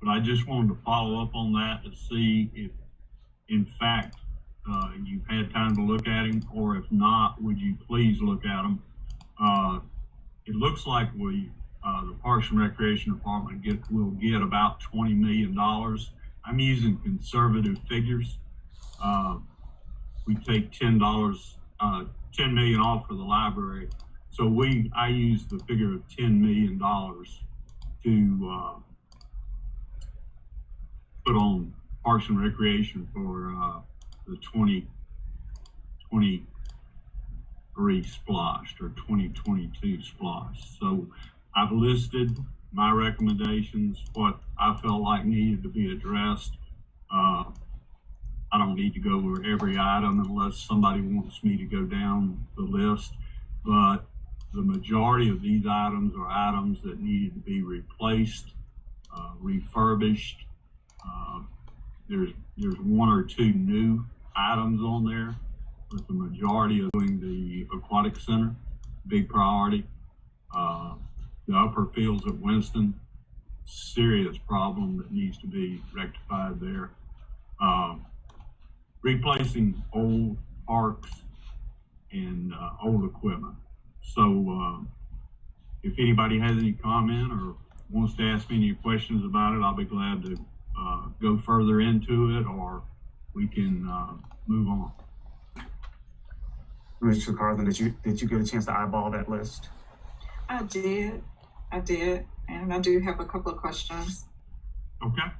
But I just wanted to follow up on that to see if, in fact, you've had time to look at him, or if not, would you please look at him? It looks like the Parks and Recreation Department will get about $20 million. I'm using conservative figures. We take $10 million off for the library. So I use the figure of $10 million to put on Parks and Recreation for the 2023 splosh or 2022 splosh. So I've listed my recommendations, what I felt like needed to be addressed. I don't need to go over every item unless somebody wants me to go down the list, but the majority of these items are items that needed to be replaced, refurbished. There's one or two new items on there, but the majority of doing the aquatic center, big priority. The upper fields at Winston, serious problem that needs to be rectified there. Replacing old parks and old equipment. So if anybody has any comment or wants to ask me any questions about it, I'll be glad to go further into it, or we can move on. Mr. Carthen, did you get a chance to eyeball that list? I did, and I do have a couple of questions. Okay.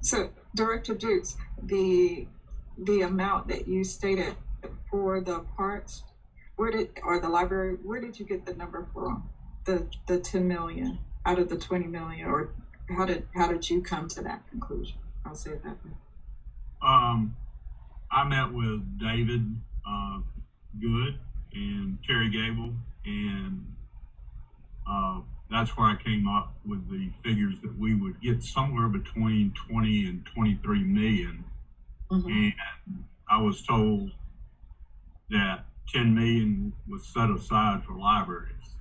So, Director Dukes, the amount that you stated for the parks, or the library, where did you get the number from? The 10 million out of the 20 million, or how did you come to that conclusion? I'll say it that way. I met with David Good and Terry Gable, and that's where I came up with the figures that we would get somewhere between 20 and 23 million. Mm-hmm. And I was told that 10 million was set aside for libraries.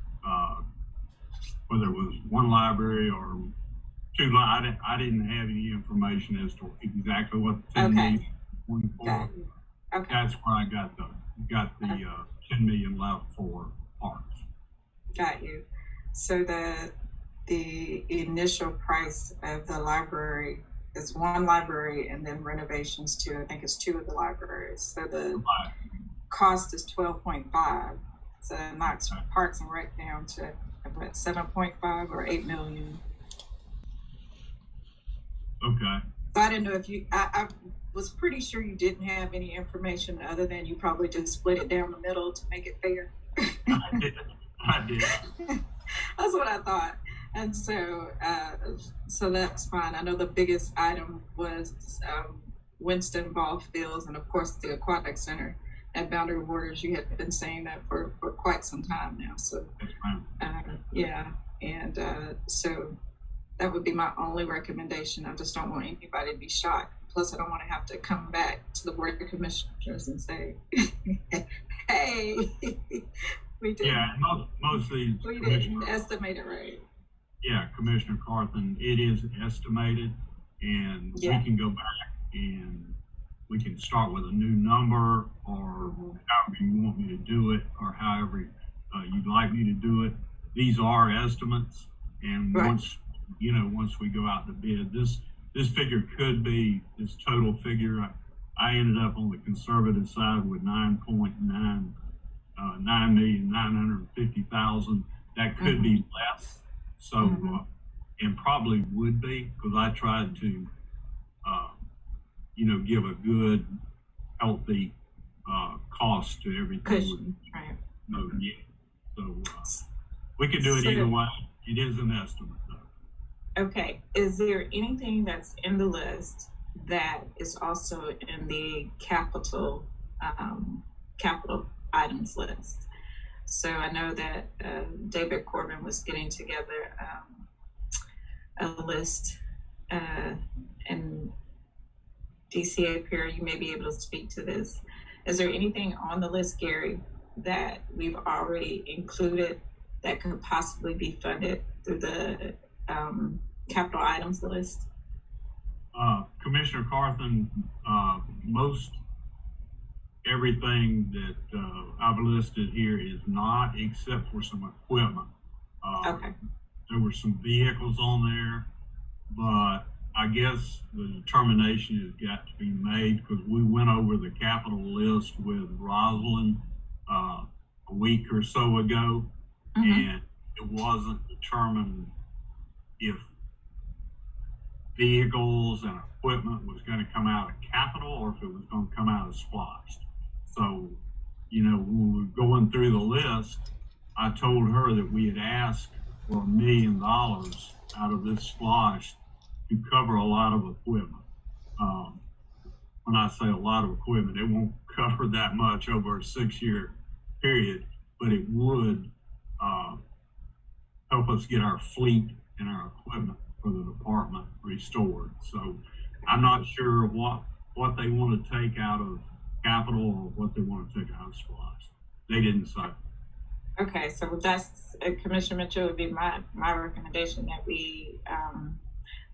Whether it was one library or two, I didn't have any information as to exactly what the 10 million was for. Okay. That's where I got the 10 million left for parks. Got you. So the initial price of the library is one library, and then renovations to, I think it's two of the libraries. So the cost is 12.5. So it knocks Parks and Rec down to what, 7.5 or 8 million. Okay. So I didn't know if I was pretty sure you didn't have any information other than you probably just split it down the middle to make it fair. I did. That's what I thought. And so that's fine. I know the biggest item was Winston Ball Fields, and of course the Aquatic Center at Boundary Waters. You had been saying that for quite some time now. So yeah, and so that would be my only recommendation. I just don't want anybody to be shocked. Plus, I don't want to have to come back to the Board of Commissioners and say, hey, we didn't. Yeah, most of these we didn't estimate it right. Yeah, Commissioner Carthen, it is estimated, and we can go back and we can start with a new number, or however you want me to do it, or however you'd like me to do it. These are estimates, and once we go out to bid, this figure could be this total figure. I ended up on the conservative side with 9,950,000. That could be less. So, and probably would be, because I tried to, give a good, healthy cost to everything. Right. So we could do it either way. It is an estimate, though. Okay. Is there anything that's in the list that is also in the capital items list? So I know that David Corbin was getting together a list, and DCA Perry, you may be able to speak to this. Is there anything on the list, Gary, that we've already included that could possibly be funded through the capital items list? Commissioner Carthen, most everything that I've listed here is not, except for some equipment. Okay. There were some vehicles on there, but I guess the determination has got to be made because we went over the capital list with Rosalind a week or so ago, and it wasn't determined if vehicles and equipment was going to come out of capital or if it was going to come out of SPLOST. So, you know, when we were going through the list, I told her that we had asked for $1 million out of this SPLOST to cover a lot of equipment. When I say a lot of equipment, it won't cover that much over a 6-year period, but it would help us get our fleet and our equipment for the department restored. So I'm not sure what they want to take out of capital or what they want to take out of SPLOST. They didn't say. Okay, so that's Commissioner Mitchell, would be my recommendation that we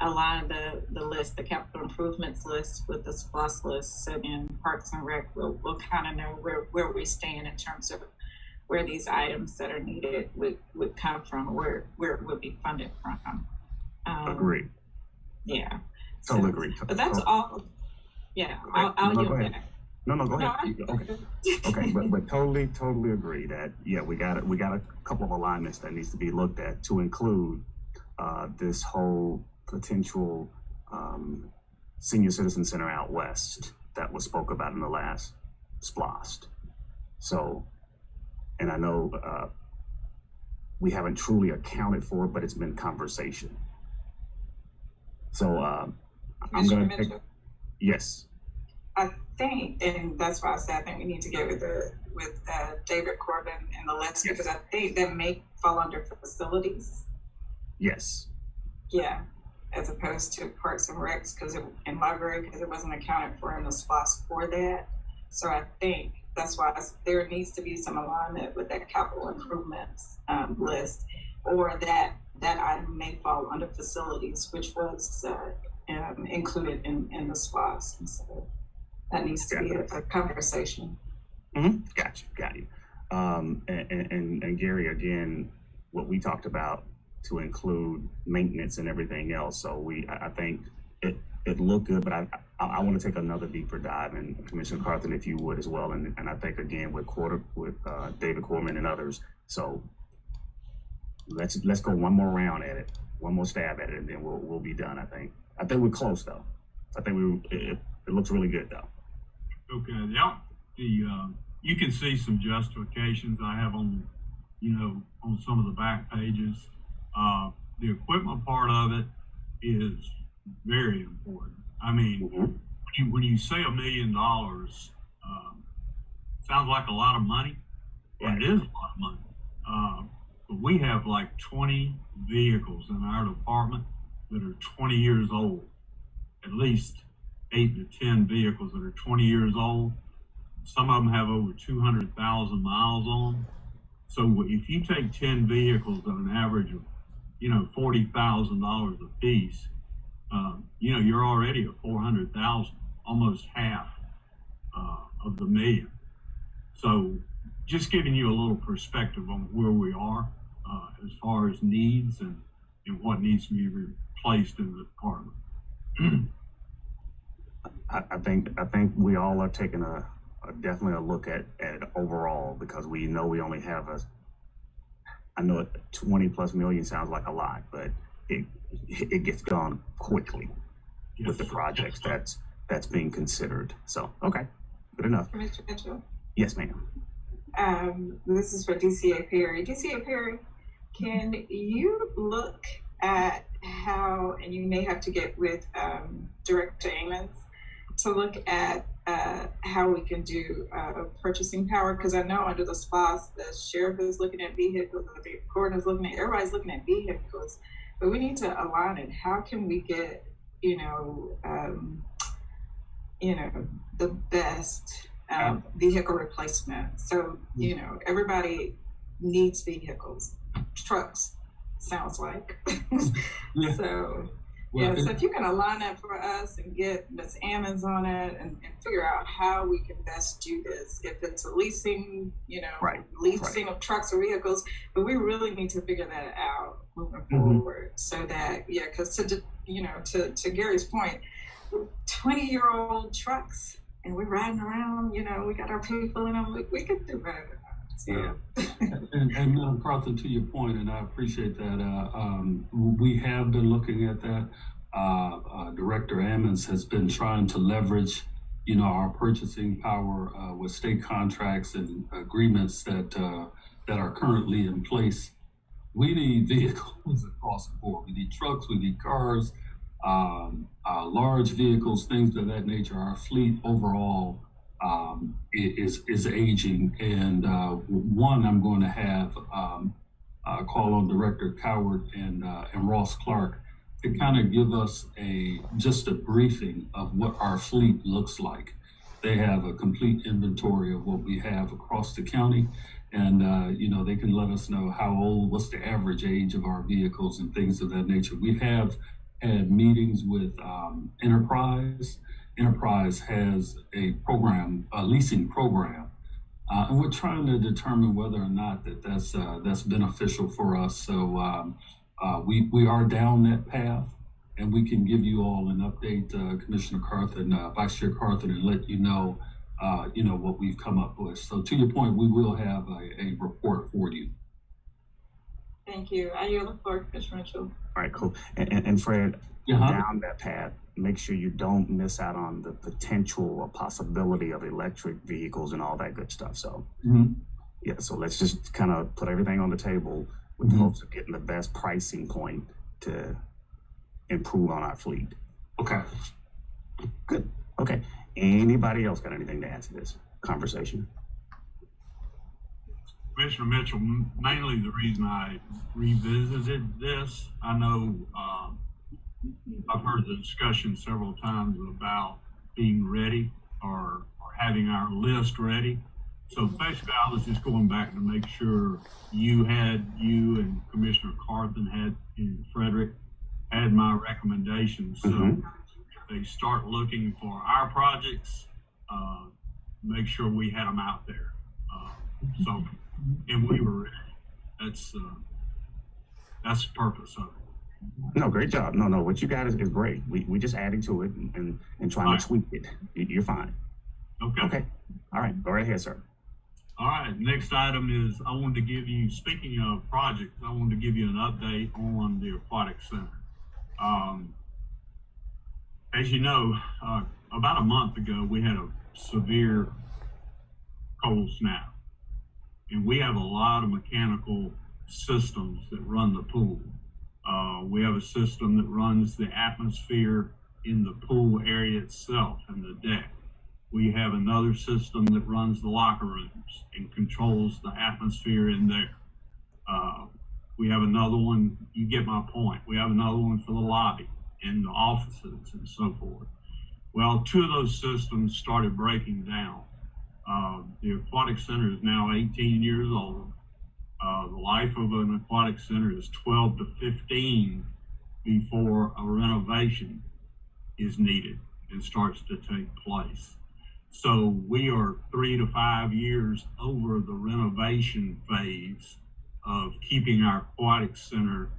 align the list, the capital improvements list with the SPLOST list. So then Parks and Rec will kind of know where we stand in terms of where these items that are needed would come from, where it would be funded from. Agree. Yeah. Totally agree. But that's all. Yeah, I'll yield back. No, go ahead. Okay. Okay, but totally agree that, yeah, we got a couple of alignments that needs to be looked at to include this whole potential senior citizen center out west that was spoke about in the last SPLOST. So, and I know we haven't truly accounted for it, but it's been conversation. So I'm going to take, yes. I think, and that's why I said I think we need to get with David Corbin and the list, because I think that may fall under facilities. Yes. Yeah, as opposed to Parks and Recs and library, because it wasn't accounted for in the SPLOST for that. So I think that's why there needs to be some alignment with that capital improvements list, or that item may fall under facilities, which was included in the SPLOST. And so that needs to be a conversation. Mm-hmm. Got you. And Gary, again, what we talked about to include maintenance and everything else. So I think it looked good, but I want to take another deeper dive, and Commissioner Carthen, if you would as well. And I think again with David Corman and others. So let's go one more round at it, one more stab at it, and then we'll be done. I think we're close though. I think it looks really good though. Okay. Yeah. You can see some justifications I have on some of the back pages. The equipment part of it is very important. I mean, when you say $1 million, sounds like a lot of money, and it is a lot of money. But we have like 20 vehicles in our department that are 20 years old, at least 8 to 10 vehicles that are 20 years old. Some of them have over 200,000 miles on them. So if you take 10 vehicles at an average of, $40,000 a piece, you're already at 400,000, almost half of the million. So just giving you a little perspective on where we are as far as needs and what needs to be replaced in the department. I think we all are taking definitely a look at overall, because we know we only have I know 20 plus million sounds like a lot, but it gets done quickly with the projects that's being considered. So, okay, good enough. Mr. Mitchell? Yes, ma'am. This is for DCA Perry. DCA Perry, can you look at how, and you may have to get with Director Amons to look at how we can do purchasing power, because I know under the SPLOST, the sheriff is looking at vehicles, the court is looking at, everybody's looking at vehicles, but we need to align it. How can we get, the best vehicle replacement? So, everybody needs vehicles, trucks, sounds like. Yeah. So, Well, yeah, so if you can align that for us and get Ms. Ammons on it and figure out how we can best do this, if it's a leasing, Right. leasing of trucks or vehicles, but we really need to figure that out moving Mhm. forward so that, because to Gary's point, 20-year-old trucks and we're riding around, we got our people in them, we could do better than that. So, and Madam Carthen, to your point, and I appreciate that, we have been looking at that. Director Ammons has been trying to leverage, our purchasing power with state contracts and agreements that are currently in place. We need vehicles across the board. We need trucks, we need cars, large vehicles, things of that nature. Our fleet overall is aging, and one, I'm going to have call on Director Coward and Ross Clark to kind of give us just a briefing of what our fleet looks like. They have a complete inventory of what we have across the county, and they can let us know how old, what's the average age of our vehicles and things of that nature. We have had meetings with Enterprise. Enterprise has a program, a leasing program, and we're trying to determine whether or not that's beneficial for us. So we are down that path, and we can give you all an update, Commissioner Carthen, Vice Chair Carthen, and let you know what we've come up with. So to your point, we will have a report for you. thank you. I yield the floor, Commissioner Mitchell. All right, cool. And Fred, Uh-huh. down that path, make sure you don't miss out on the potential or possibility of electric vehicles and all that good stuff. So, Mhm. yeah, so let's just kind of put everything on the table with the Mhm. hopes of getting the best pricing point to improve on our fleet. Okay. Good. Okay. Anybody else got anything to add to this conversation? Commissioner Mitchell, mainly the reason I revisited this, I know I've heard the discussion several times about being ready or having our list ready. So basically, I was just going back to make sure you and Commissioner Carthen and Frederick had my recommendations. So Mhm. if they start looking for our projects, make sure we had them out there. And we were ready. That's the purpose of it. No, great job. No, what you got is great. We just adding to it and trying Right. to tweak it. You're fine. Okay. All right. Go right ahead, sir. All right, next item is I wanted to give you, speaking of projects, I wanted to give you an update on the Aquatic Center. As you know, about a month ago, we had a severe cold snap. And we have a lot of mechanical systems that run the pool. We have a system that runs the atmosphere in the pool area itself and the deck. We have another system that runs the locker rooms and controls the atmosphere in there. We have another one, you get my point. We have another one for the lobby and the offices and so forth. Well, two of those systems started breaking down. The Aquatic Center is now 18 years old. The life of an aquatic center is 12 to 15 before a renovation is needed and starts to take place. So we are 3 to 5 years over the renovation phase of keeping our aquatic center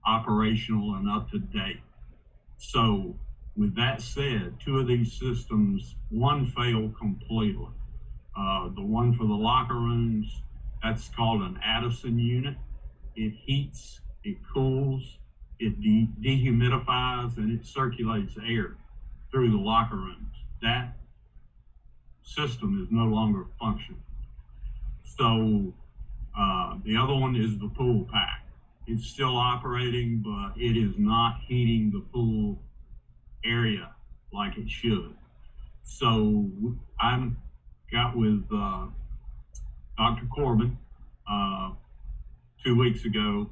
operational and up to date. So with that said, two of these systems, one failed completely. The one for the locker rooms, that's called an Addison unit. It heats, it cools, it dehumidifies, and it circulates air through the locker rooms. That system is no longer functioning. So the other one is the pool pack. It's still operating, but it is not heating the pool area like it should. So I got with Dr. Corbin 2 weeks ago,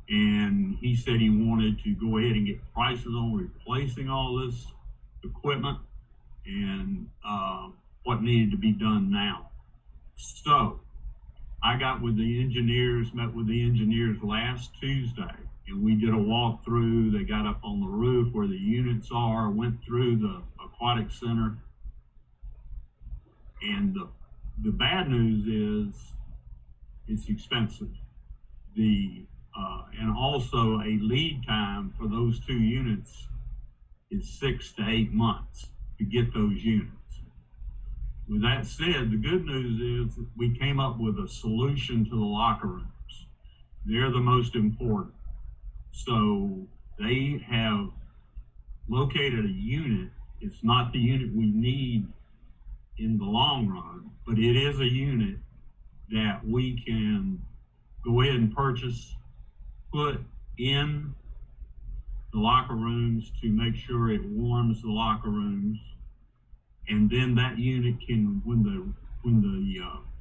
and he said he wanted to go ahead and get prices on replacing all this equipment and what needed to be done now. So I got with the engineers, met with the engineers last Tuesday, and we did a walkthrough. They got up on the roof where the units are, went through the aquatic center. And the bad news is it's expensive. And also a lead time for those 2 units is 6 to 8 months to get those units. With that said, the good news is we came up with a solution to the locker rooms. They're the most important. So they have located a unit. It's not the unit we need in the long run, but it is a unit that we can go ahead and purchase, put in the locker rooms to make sure it warms the locker rooms. And then that unit can, when the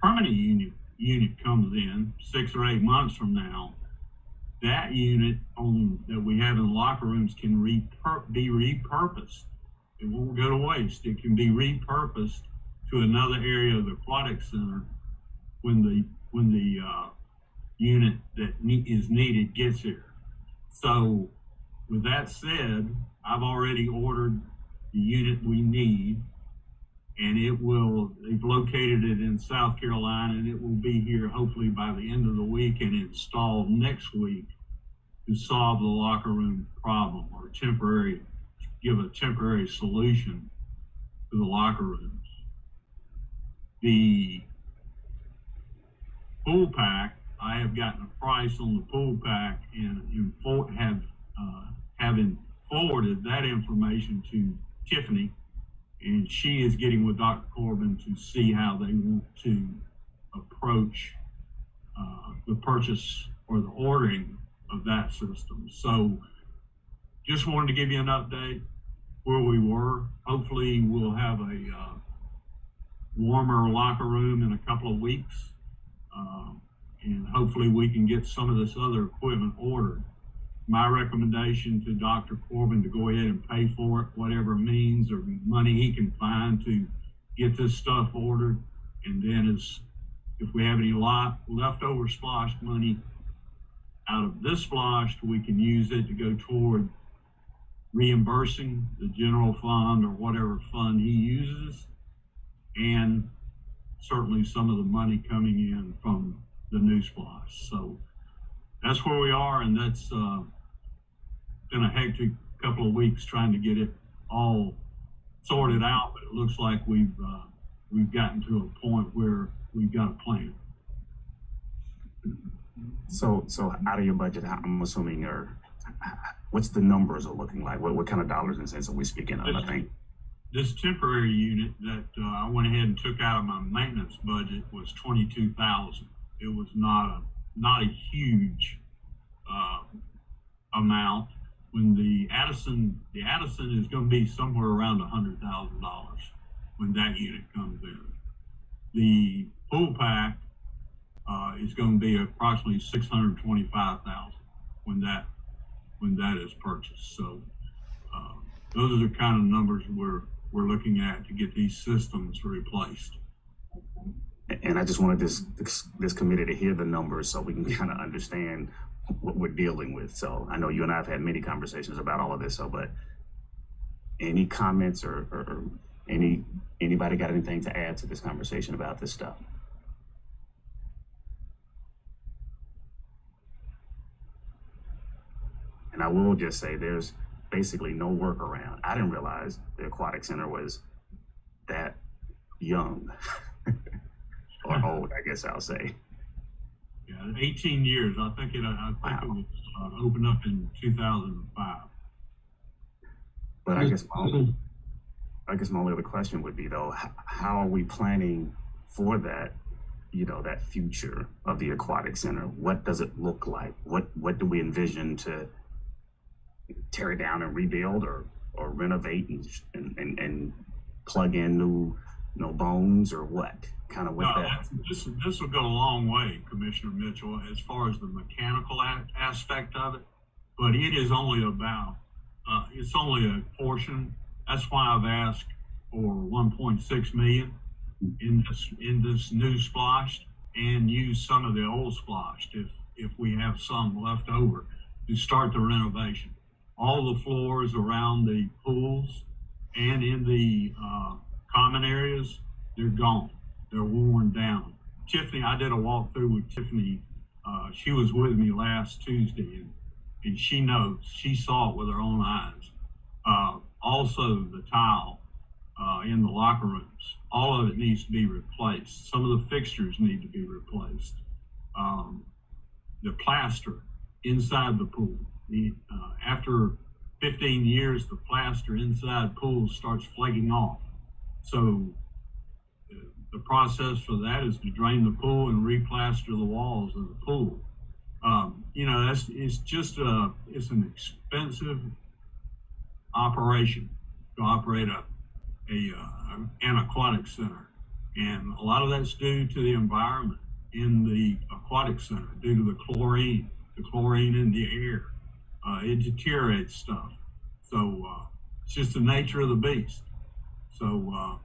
permanent unit comes in 6 or 8 months from now, that unit that we have in the locker rooms can be repurposed. It won't go to waste. It can be repurposed to another area of the aquatic center when the unit that is needed gets here. So with that said, I've already ordered the unit we need, and they've located it in South Carolina, and it will be here hopefully by the end of the week and installed next week to solve the locker room problem, or give a temporary solution to the locker rooms. The pool pack, I have gotten a price on the pool pack and having forwarded that information to Tiffany, and she is getting with Dr. Corbin to see how they want to approach the purchase or the ordering of that system. So just wanted to give you an update where we were. Hopefully we'll have a warmer locker room in a couple of weeks. And hopefully we can get some of this other equipment ordered. My recommendation to Dr. Corbin to go ahead and pay for it, whatever means or money he can find to get this stuff ordered. And then if we have any leftover splosh money out of this splosh, we can use it to go toward reimbursing the general fund or whatever fund he uses, and certainly some of the money coming in from the new splosh. So that's where we are, and that's been a hectic couple of weeks trying to get it all sorted out, but it looks like we've gotten to a point where we've got a plan. So out of your budget, I'm assuming, what's the numbers are looking like? What kind of dollars and cents are we speaking of? I think this temporary unit that I went ahead and took out of my maintenance budget was $22,000. It was not a huge amount. When the Addison is going to be somewhere around $100,000 when that unit comes in. The pool pack is going to be approximately $625,000 when that is purchased. So those are the kind of numbers we're looking at to get these systems replaced. And I just wanted this committee to hear the numbers so we can kind of understand what we're dealing with. So I know you and I have had many conversations about all of this. So, but any comments or anybody got anything to add to this conversation about this stuff? And I will just say there's basically no workaround. I didn't realize the aquatic center was that young or old, I guess I'll say. Yeah, 18 years. I think it was opened up in 2005. But I guess my only other question would be though, how are we planning for that? That future of the aquatic center. What does it look like? What do we envision to tear it down and rebuild, or renovate and plug in new bones, or what? Kind of with that. This will go a long way, Commissioner Mitchell, as far as the mechanical aspect of it. But it is only it's only a portion. That's why I've asked for $1.6 million in this new splosh. and use some of the old splosh if we have some left over to start the renovation. All the floors around the pools and in the common areas, they're gone. They're worn down. Tiffany, I did a walkthrough with Tiffany. She was with me last Tuesday, and she knows. She saw it with her own eyes. Also, the tile in the locker rooms, all of it needs to be replaced. Some of the fixtures need to be replaced. The plaster inside the pool. After 15 years, the plaster inside pools starts flaking off. So the process for that is to drain the pool and replaster the walls of the pool. It's an expensive operation to operate an aquatic center. And a lot of that's due to the environment in the aquatic center, due to the chlorine in the air. It deteriorates stuff. So it's just the nature of the beast. So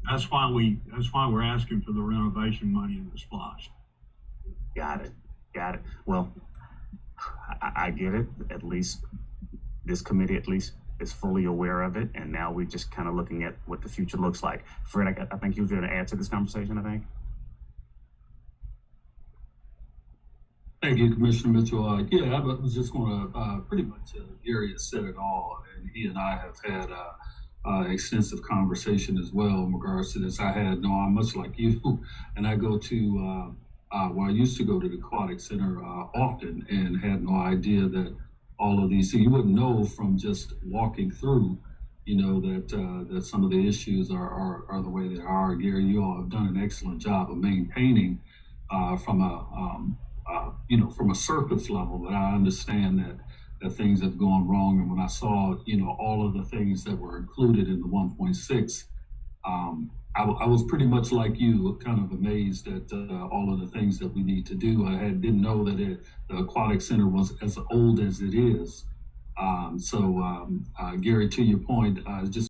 that's why we're asking for the renovation money in the splosh. Got it. Well, I get it. At least this committee is fully aware of it, and now we're just kind of looking at what the future looks like. Fred, I think you were going to add to this conversation, I think. Thank you, Commissioner Mitchell. I was just going to pretty much Gary has said it all, and he and I have had extensive conversation as well in regards to this. I'm much like you, and I go to I used to go to the aquatic center often, and had no idea that all of these. So you wouldn't know from just walking through, that some of the issues are the way they are. Gary, you all have done an excellent job of maintaining from a surface level, but I understand that things have gone wrong. And when I saw, all of the things that were included in the 1.6, I was pretty much like you, kind of amazed at all of the things that we need to do. Didn't know that the aquatic center was as old as it is. Gary, to your point, just